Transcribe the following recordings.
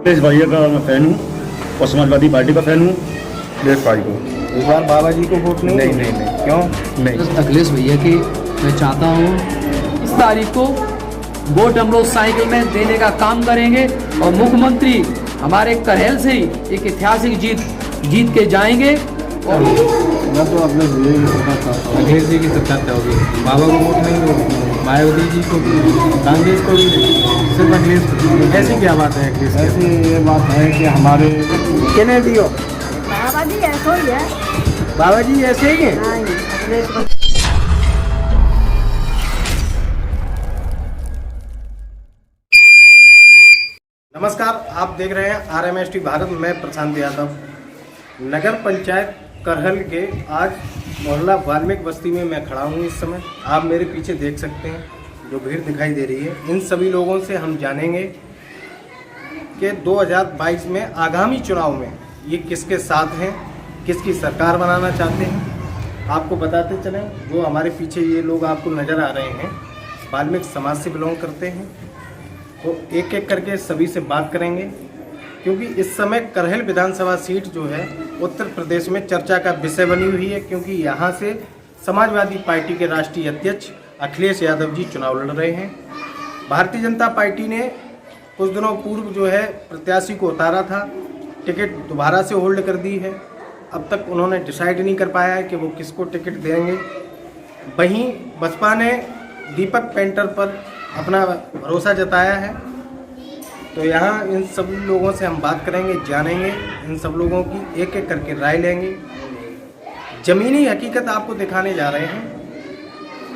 अखिलेश भैया का मैं फ़ैन हूँ और समाजवादी पार्टी का फ़ैन हूँ। अखिलेश भाई को इस बार बाबा जी को वोट नहीं? नहीं। क्यों नहीं, अखिलेश भैया की मैं चाहता हूँ इस तारीख को वोट हम लोग साइकिल में देने का काम करेंगे और मुख्यमंत्री हमारे करहेल से ही एक ऐतिहासिक जीत के जाएंगे। और मैं तो अपने भैया की सरकार चाहता हूँ। अखिलेश जी की सरकार चाहोगे? बाबा को वोट नहीं दो, मायावती जी को भी, कांग्रेस को भी, सिर्फ अखिलेश को। ऐसी क्या बात है अखिलेश? ऐसी ये बात है कि हमारे किने दियो बाबा जी ऐसा ही है। बाबा जी ऐसे ही है। हाँ, अखिलेश को नमस्कार, आप देख रहे हैं RMST भारत। मैं प्रशांत यादव। नगर पंचायत करहल के आज मोहल्ला वाल्मीकि बस्ती में मैं खड़ा हूँ। इस समय आप मेरे पीछे देख सकते हैं जो भीड़ दिखाई दे रही है। इन सभी लोगों से हम जानेंगे कि 2022 में आगामी चुनाव में ये किसके साथ हैं, किसकी सरकार बनाना चाहते हैं। आपको बताते चलें, जो हमारे पीछे ये लोग आपको नज़र आ रहे हैं वाल्मीकि समाज से बिलोंग करते हैं। तो एक एक करके सभी से बात करेंगे, क्योंकि इस समय करहल विधानसभा सीट जो है उत्तर प्रदेश में चर्चा का विषय बनी हुई है, क्योंकि यहाँ से समाजवादी पार्टी के राष्ट्रीय अध्यक्ष अखिलेश यादव जी चुनाव लड़ रहे हैं। भारतीय जनता पार्टी ने कुछ दिनों पूर्व जो है प्रत्याशी को उतारा था, टिकट दोबारा से होल्ड कर दी है। अब तक उन्होंने डिसाइड नहीं कर पाया है कि वो किसको टिकट देंगे। वहीं बसपा ने दीपक पेंटर पर अपना भरोसा जताया है। तो यहाँ इन सब लोगों से हम बात करेंगे, जानेंगे, इन सब लोगों की एक एक करके राय लेंगे। ज़मीनी हकीकत आपको दिखाने जा रहे हैं,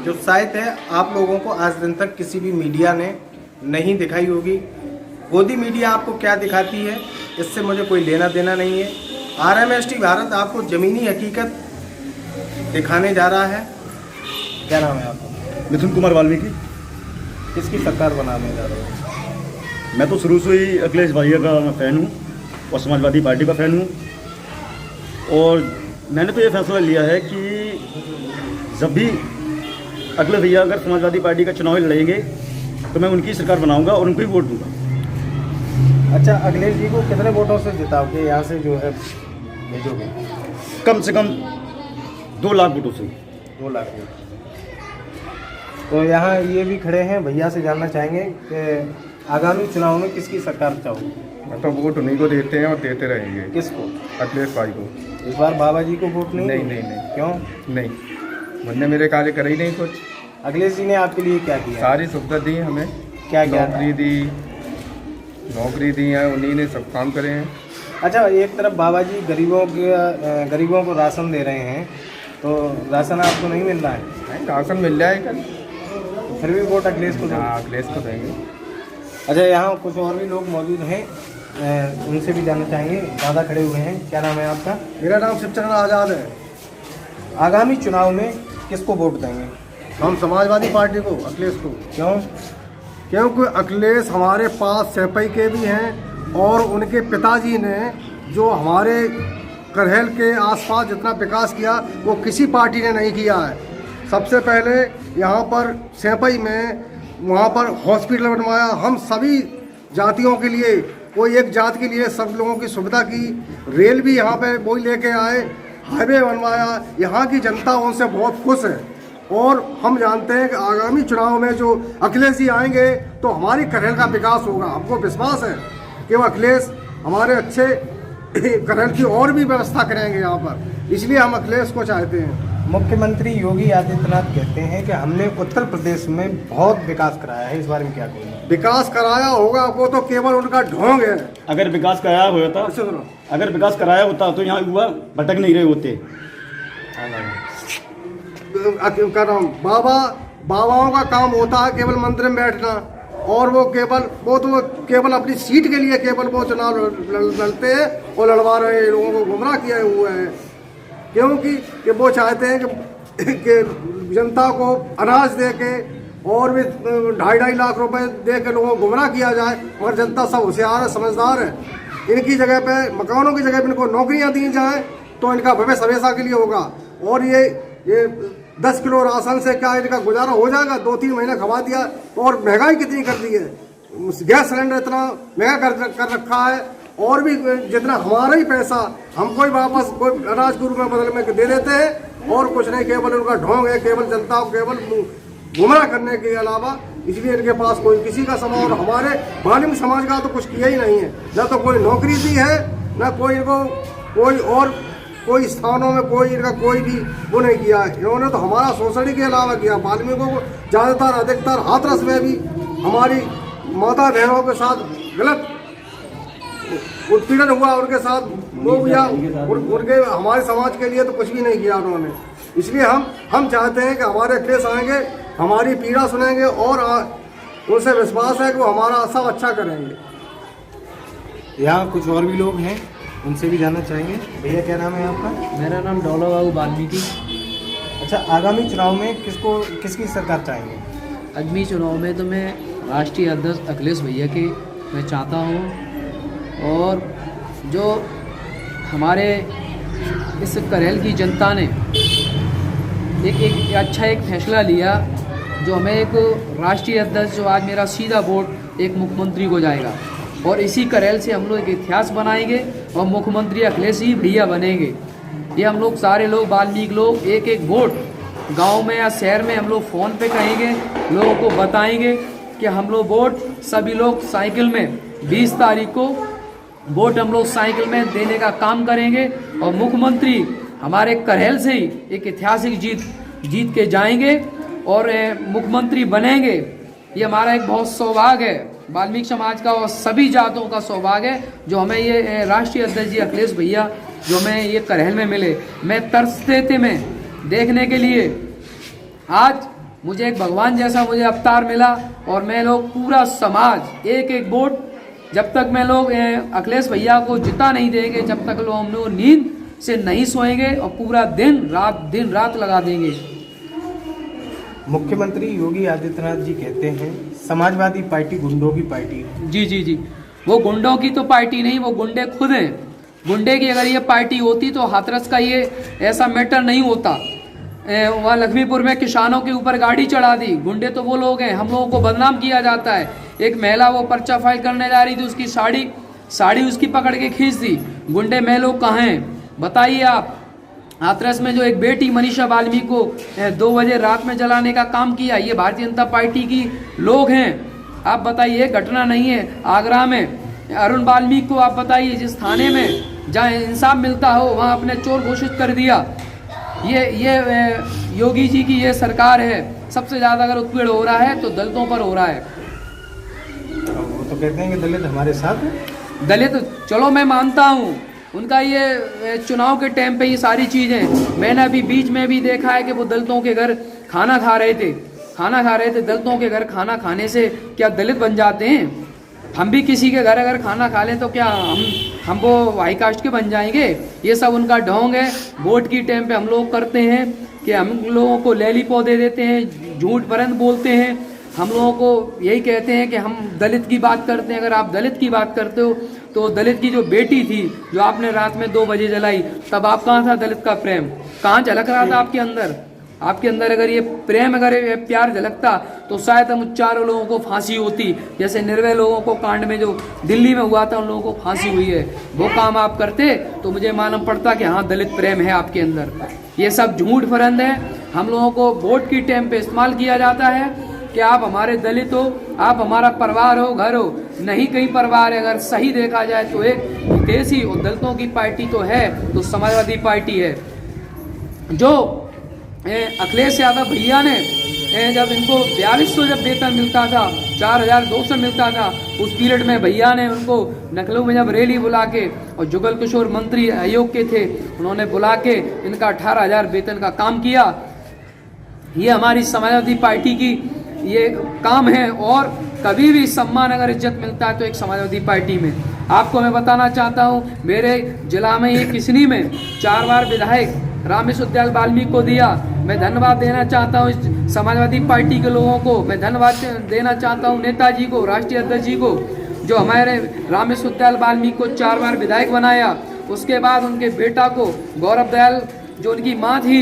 जो शायद है आप लोगों को आज दिन तक किसी भी मीडिया ने नहीं दिखाई होगी। गोदी मीडिया आपको क्या दिखाती है इससे मुझे कोई लेना देना नहीं है। RMST भारत आपको ज़मीनी हकीकत दिखाने जा रहा है। क्या नाम है आपका? मिथुन कुमार वाल्मीकि। किसकी सरकार बनाने जा रहे हैं? मैं तो शुरू से ही अखिलेश भैया का मैं फ़ैन हूँ और समाजवादी पार्टी का फ़ैन हूँ। और मैंने तो ये फैसला लिया है कि जब भी अखिलेश भैया अगर समाजवादी पार्टी का चुनाव लड़ेंगे तो मैं उनकी सरकार बनाऊंगा और उनको ही वोट दूंगा। अच्छा, अखिलेश जी को कितने वोटों से जिताओगे? यहाँ से जो है भेजोगे? कम से कम 2 लाख वोटों से। 2 लाख वोट। तो यहाँ ये भी खड़े हैं, भैया से जानना चाहेंगे कि आगामी चुनाव में किसकी सरकार चाहोगे? तो वोट उन्हीं को देते हैं और देते रहेंगे। किसको? अखिलेश भाई को। इस बार बाबा जी को वोट नहीं? नहीं। क्यों नहीं, उनने मेरे कार्य करे ही नहीं कुछ। अखिलेश जी ने आपके लिए क्या किया? सारी सुविधा दी हमें। क्या नौकरी दी है, उन्हीं ने सब काम करे हैं। अच्छा, एक तरफ बाबा जी गरीबों को राशन दे रहे हैं, तो राशन आपको नहीं मिल रहा है? नहीं, राशन मिल जाएगा, फिर भी वोट अखिलेश को देंगे? अखिलेश को देंगे। अच्छा, यहाँ कुछ और भी लोग मौजूद हैं, उनसे भी जानना चाहेंगे। ज़्यादा खड़े हुए हैं। क्या नाम है आपका? मेरा नाम शिवचरण आज़ाद है। आगामी चुनाव में किसको वोट देंगे? हम समाजवादी पार्टी को, अखिलेश को। क्यों? क्योंकि अखिलेश हमारे पास सेपई के भी हैं और उनके पिताजी ने जो हमारे करहल के आसपास जितना विकास किया वो किसी पार्टी ने नहीं किया है। सबसे पहले यहाँ पर सेपई में वहाँ पर हॉस्पिटल बनवाया। हम सभी जातियों के लिए, कोई एक जात के लिए सब लोगों की सुविधा की। रेल भी यहाँ पे वही लेके आए, हाईवे बनवाया। यहाँ की जनता उनसे बहुत खुश है और हम जानते हैं कि आगामी चुनाव में जो अखिलेश जी आएंगे तो हमारी करहल का विकास होगा। हमको विश्वास है कि वो अखिलेश हमारे अच्छे करहल की और भी व्यवस्था करेंगे यहाँ पर, इसलिए हम अखिलेश को चाहते हैं। मुख्यमंत्री योगी आदित्यनाथ कहते हैं कि हमने उत्तर प्रदेश में बहुत विकास कराया है। इस बारे में क्या कहेंगे? विकास कराया होगा वो तो केवल उनका ढोंग है। अगर विकास कराया होता तो यहाँ युवा भटक नहीं रहे होते। क्या नाम, बाबाओं का काम होता है केवल मंदिर में बैठना, और वो तो केवल अपनी सीट के लिए केवल वो चुनाव लड़ते हैं और लड़वा रहे हैं, लोगों को गुमराह किए हुए हैं। क्योंकि कि वो चाहते हैं कि जनता को अनाज दे के और भी 2.5 लाख रुपए दे के लोगों को गुमराह किया जाए, और जनता सब होशियार है, समझदार है। इनकी जगह पे, मकानों की जगह पे इनको नौकरियां दी जाएं तो इनका भविष्य हमेशा के लिए होगा। और ये 10 किलो राशन से क्या इनका गुजारा हो जाएगा? 2-3 महीने खवा दिया, और महंगाई कितनी कर दी है। गैस सिलेंडर इतना महंगा कर रखा है, और भी जितना हमारा ही पैसा हमको ही वापस कोई अनाज के रूप में बदल में दे देते हैं, और कुछ नहीं, केवल उनका ढोंग है, केवल जनता को केवल गुमराह करने के अलावा। इसलिए इनके पास कोई किसी का समाज, और हमारे वाल्मीकि समाज का तो कुछ किया ही नहीं है, न तो कोई नौकरी दी है, न कोई इनको कोई और कोई स्थानों में कोई इनका कोई भी वो नहीं किया है। इन्होंने तो हमारा शोषण के अलावा किया। वाल्मीकियों को ज़्यादातर अधिकतर हाथरस में भी हमारी माता बहनों के साथ गलत उत्पीड़न हुआ, उनके साथ वो किया, उनके हमारे समाज के लिए तो कुछ भी नहीं किया उन्होंने। इसलिए हम चाहते हैं कि हमारे अखिलेश आएंगे, हमारी पीड़ा सुनेंगे, और उनसे विश्वास है कि वो हमारा सब अच्छा करेंगे। यहाँ कुछ और भी लोग हैं, उनसे भी जानना चाहेंगे। भैया क्या नाम है आपका? मेरा नाम डोला बाबू वाल्मीकि। अच्छा, आगामी चुनाव में किसकी सरकार चाहेंगे? आगामी चुनाव में तो मैं राष्ट्रीय अध्यक्ष अखिलेश भैया के मैं चाहता हूँ, और जो हमारे इस करेल की जनता ने एक अच्छा फैसला लिया, जो हमें एक राष्ट्रीय अध्यक्ष, जो आज मेरा सीधा वोट एक मुख्यमंत्री को जाएगा, और इसी करेल से हम लोग एक इतिहास बनाएंगे, और मुख्यमंत्री अखिलेश ही भैया बनेंगे। ये हम लोग सारे लोग वाल्मीकि लोग एक वोट गांव में या शहर में हम लोग फ़ोन पे कहेंगे, लोगों को बताएंगे कि हम लोग वोट सभी लोग साइकिल में 20 तारीख को वोट हम लोग साइकिल में देने का काम करेंगे, और मुख्यमंत्री हमारे करेल से ही एक ऐतिहासिक जीत के जाएंगे और मुख्यमंत्री बनेंगे। ये हमारा एक बहुत सौभाग्य है, वाल्मीकि समाज का और सभी जातों का सौभाग्य है, जो हमें ये राष्ट्रीय अध्यक्ष जी अखिलेश भैया जो हमें ये करेल में मिले। मैं तरसते थे मैं देखने के लिए, आज मुझे एक भगवान जैसा मुझे अवतार मिला, और मैं लोग पूरा समाज एक वोट, जब तक मैं लोग अखिलेश भैया को जिता नहीं देंगे, जब तक लोग हम लोग नींद से नहीं सोएंगे, और पूरा दिन रात लगा देंगे। मुख्यमंत्री योगी आदित्यनाथ जी कहते हैं समाजवादी पार्टी गुंडों की पार्टी है। जी, वो गुंडों की तो पार्टी नहीं, वो गुंडे खुद हैं। गुंडे की अगर ये पार्टी होती तो हाथरस का ये ऐसा मैटर नहीं होता। वहाँ लक्ष्मीपुर में किसानों के ऊपर गाड़ी चढ़ा दी, गुंडे तो वो लोग हैं। हम लोगों को बदनाम किया जाता है। एक महिला वो पर्चा फाइल करने जा रही थी, उसकी साड़ी उसकी पकड़ के खींच दी। गुंडे मैं लोग कहाँ हैं बताइए आप। हाथरस में जो एक बेटी मनीषा वाल्मीकि को 2 बजे रात में जलाने का काम किया, ये भारतीय जनता पार्टी की लोग हैं। आप बताइए, घटना नहीं है आगरा में अरुण वाल्मीकि को, आप बताइए जिस थाने में जहाँ इंसाफ मिलता हो वहाँ अपने चोर घोषित कर दिया। ये योगी जी की ये सरकार है। सबसे ज़्यादा अगर उत्पीड़न हो रहा है तो दलितों पर हो रहा है। वो तो कहते हैं कि दलित हमारे साथ है। दलित चलो मैं मानता हूँ, उनका ये चुनाव के टाइम पे ये सारी चीज़ें, मैंने अभी बीच में भी देखा है कि वो दलितों के घर खाना खा रहे थे। दलितों के घर खाना खाने से क्या दलित बन जाते हैं? हम भी किसी के घर अगर खाना खा लें तो क्या हम वो हाई कास्ट के बन जाएंगे? ये सब उनका ढोंग है। वोट की टाइम पे हम लोग करते हैं कि हम लोगों को लैली पौधे देते हैं, झूठ परंत बोलते हैं। हम लोगों को यही कहते हैं कि हम दलित की बात करते हैं। अगर आप दलित की बात करते हो तो दलित की जो बेटी थी जो आपने रात में 2 बजे जलाई, तब आप कहाँ था? दलित का प्रेम कहाँ झलक रहा था आपके अंदर? आपके अंदर अगर ये प्रेम, अगर ये प्यार झलकता तो शायद हम चारों लोगों को फांसी होती। जैसे निर्भय लोगों को कांड में जो दिल्ली में हुआ था, उन लोगों को फांसी हुई है। वो काम आप करते तो मुझे मालूम पड़ता कि हाँ दलित प्रेम है आपके अंदर। ये सब झूठ फरंद है। हम लोगों को वोट की टाइम पे इस्तेमाल किया जाता है कि आप हमारे दलित हो, आप हमारा परिवार हो, घर हो। नहीं कहीं परिवार है। अगर सही देखा जाए तो एक देसी और दलितों की पार्टी तो है तो समाजवादी पार्टी है। जो अखिलेश यादव भैया ने जब इनको 4200 जब वेतन मिलता था, 4200 मिलता था, उस पीरियड में भैया ने उनको लखनऊ में जब रैली बुला के, और जुगल किशोर मंत्री आयोग के थे, उन्होंने बुला के इनका 18,000 वेतन का काम किया। ये हमारी समाजवादी पार्टी की ये काम है। और कभी भी सम्मान अगर इज्जत मिलता है तो एक समाजवादी पार्टी में। आपको मैं बताना चाहता हूँ, मेरे जिला में ये किसनी में 4 बार विधायक रामेश उद्याल वाल्मीकि को दिया। मैं धन्यवाद देना चाहता हूँ समाजवादी पार्टी के लोगों को। मैं धन्यवाद देना चाहता हूँ नेताजी को, राष्ट्रीय अध्यक्ष जी को, जो हमारे रामेश उद्याल वाल्मीकि को 4 बार विधायक बनाया। उसके बाद उनके बेटा को गौरव दयाल, जो उनकी माँ थी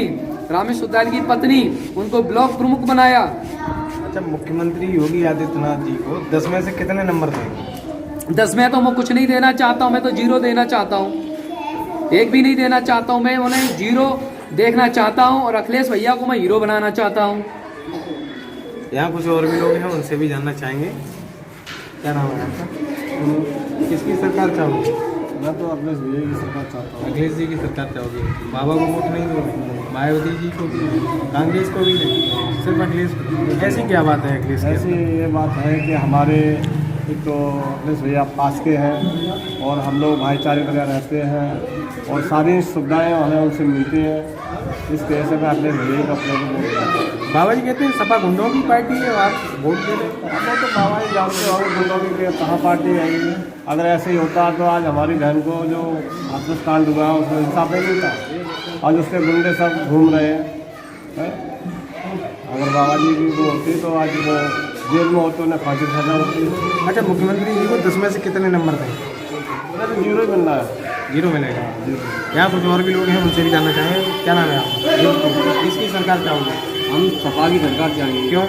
रामेश उद्याल की पत्नी, उनको ब्लॉक प्रमुख बनाया। अच्छा, मुख्यमंत्री योगी आदित्यनाथ जी को 10 में से कितने नंबर देंगे? 10 में तो मैं कुछ नहीं देना चाहता हूँ, मैं तो 0 देना चाहता हूँ, एक भी नहीं देना चाहता हूँ। मैं उन्हें 0 देखना चाहता हूँ और अखिलेश भैया को मैं हीरो बनाना चाहता हूँ। यहाँ कुछ और भी लोग हैं, उनसे भी जानना चाहेंगे। क्या नाम है आपका? किसकी सरकार चाहोगे? मैं तो अखिलेश भैया की सरकार चाहता हूँ। अखिलेश जी की सरकार चाहोगे? बाबा को वोट नहीं दोगे? मायावती जी को भी, कांग्रेस को भी नहीं, सिर्फ अखिलेश को? ऐसी क्या बात है अखिलेश की? ऐसी ये बात है कि हमारे एक तो अखिलेश भैया पास के हैं और हम लोग भाईचारे की तरह रहते हैं और सारी सुविधाएं हमें उनसे मिलती हैं। इस वजह से मैं अखिलेश भैया को अपने को वोट देता हूँ। बाबा जी कहते हैं सपा गुंडों की पार्टी है, आप वोट दे रहे हैं। अब तो बाबा जी जानते हो गुंडों की कहाँ पार्टी है ये। अगर ऐसे ही होता तो आज हमारी बहन को जो हाथरस कांड हुआ उसमें इंसाफ नहीं मिलता। आज उसके गुंडे सब घूम रहे हैं। अगर बाबा जी की वो होती तो आज वो जेल में होते उन्हें फांसी सजा होती। अच्छा, मुख्यमंत्री जी को 10 में से कितने नंबर देंगे? मुझे तो 0 ही मिलना है। 0 मिलेगा। यहाँ कुछ और भी लोग हैं, उनसे भी जानना चाहेंगे। क्या नाम है आपका? किसकी सरकार चाहोगे? हम सपा की सरकार चाहेंगे। क्यों?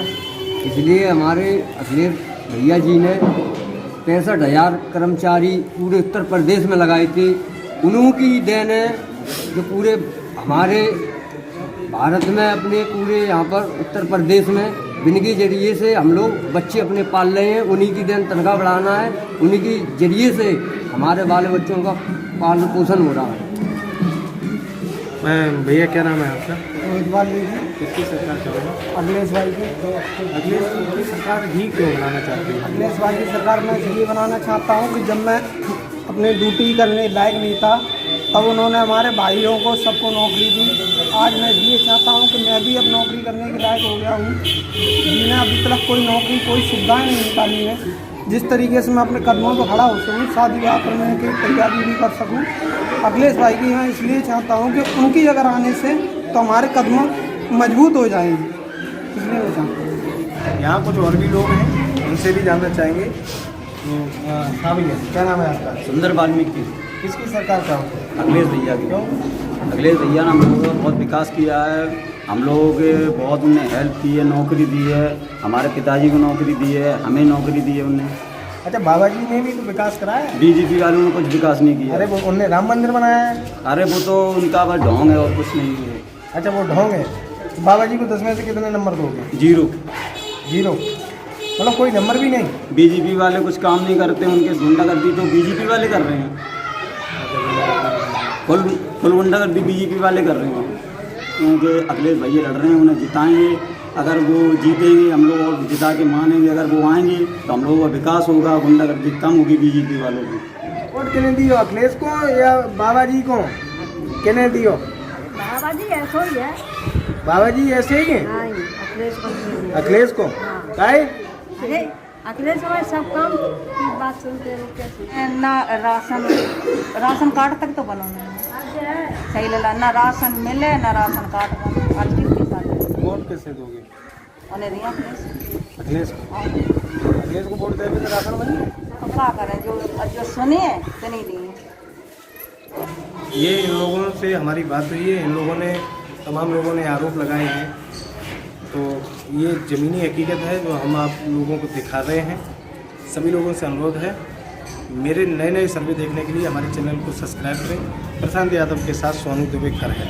इसलिए हमारे अखिलेश भैया जी ने 65,000 कर्मचारी पूरे उत्तर प्रदेश में लगाए थे। उन्हों की देन है जो पूरे हमारे भारत में अपने पूरे यहाँ पर उत्तर प्रदेश में जिनके जरिए से हम लोग बच्चे अपने पाल रहे हैं। उन्हीं की देन तनख्वाह बढ़ाना है, उन्हीं की जरिए से हमारे बाल बच्चों का पालन पोषण हो रहा है। भैया क्या नाम है आपका? किसकी सरकार चाहोगे? अखिलेश भाई की। अखिलेश की सरकार ही क्यों बनाना चाहते हैं? अखिलेश भाई की सरकार मैं इसलिए बनाना चाहता हूँ कि जब मैं अपनी ड्यूटी करने लायक नहीं था तब उन्होंने हमारे भाइयों को सबको नौकरी दी। आज मैं इसलिए चाहता हूँ कि मैं भी अब नौकरी करने के लायक हो गया हूँ। जिन्हें अभी तक कोई नौकरी कोई सुविधाएं नहीं निकाली है, जिस तरीके से मैं अपने कदमों पर खड़ा हो सकूँ, शादी ब्याह करने की तैयारी भी कर सकूँ। अखिलेश भाई की मैं इसलिए चाहता हूँ कि उनकी जगह आने से तो हमारे कदम मजबूत हो जाएंगे, इसलिए मैं चाहता हूँ। यहाँ कुछ और भी लोग हैं, उनसे भी जानना चाहेंगे। हाँ भैया, क्या नाम है आपका? सुंदर वाल्मीकि। किसकी सरकार चाहोगे? अखिलेश भैया की। क्यों? अखिलेश भैया ने हम लोगों का बहुत विकास किया है। हम लोगों के बहुत उन्हें हेल्प की है, नौकरी दी है, हमारे पिताजी को नौकरी दी है, हमें नौकरी दी है उन्हें। अच्छा, बाबा जी ने भी तो विकास कराया है? बीजेपी वालों ने कुछ विकास नहीं किया। अरे वो उन्होंने राम मंदिर बनाया है। अरे वो तो उनका बस ढोंग है और कुछ नहीं है। अच्छा, वो ढोंग है। तो बाबा जी को 10 में से कितने नंबर दोगे? 0। 0 मतलब कोई नंबर भी नहीं? बीजेपी वाले कुछ काम नहीं करते, उनके गुंडागर्दी तो बीजेपी वाले कर रहे हैं। फुल गुंडागर्दी बीजेपी वाले कर रहे हैं, क्योंकि अखिलेश भैया लड़ रहे हैं, उन्हें जिताएंगे। अगर वो जीतेंगे हम लोग और जिता के मानेंगे, अगर वो आएंगे तो हम लोगों का विकास होगा, गुंडागर्दी कम होगी बीजेपी वालों की। वोट किन्हें दियो, अखिलेश को या बाबा जी को? किन्हें दियो? बाबा जी ऐसा ही है। बाबा जी ऐसे ही हैं? हाँ, अखिलेश को। अखिलेश को काहे? अरे अखिलेश हमारे सब काम की बात सुनते हैं कैसे। ना राशन कार्ड तक तो बनो नहीं सही लला, ना राशन मिले ना राशन कार्ड बनो। आज किसके साथ वोट किससे दोगे? उन्हें दिया अखिलेश को। अखिलेश को वोट देंगे तो राशन बने? तो क्या करें, जो सुनिए तो नहीं दिए। ये इन लोगों से हमारी बात हुई है, इन लोगों ने तमाम लोगों ने आरोप लगाए हैं, तो ये ज़मीनी हकीकत है जो हम आप लोगों को दिखा रहे हैं। सभी लोगों से अनुरोध है, मेरे नए नए सर्वे देखने के लिए हमारे चैनल को सब्सक्राइब करें। प्रशांत यादव के साथ सोनू दुबे कर है।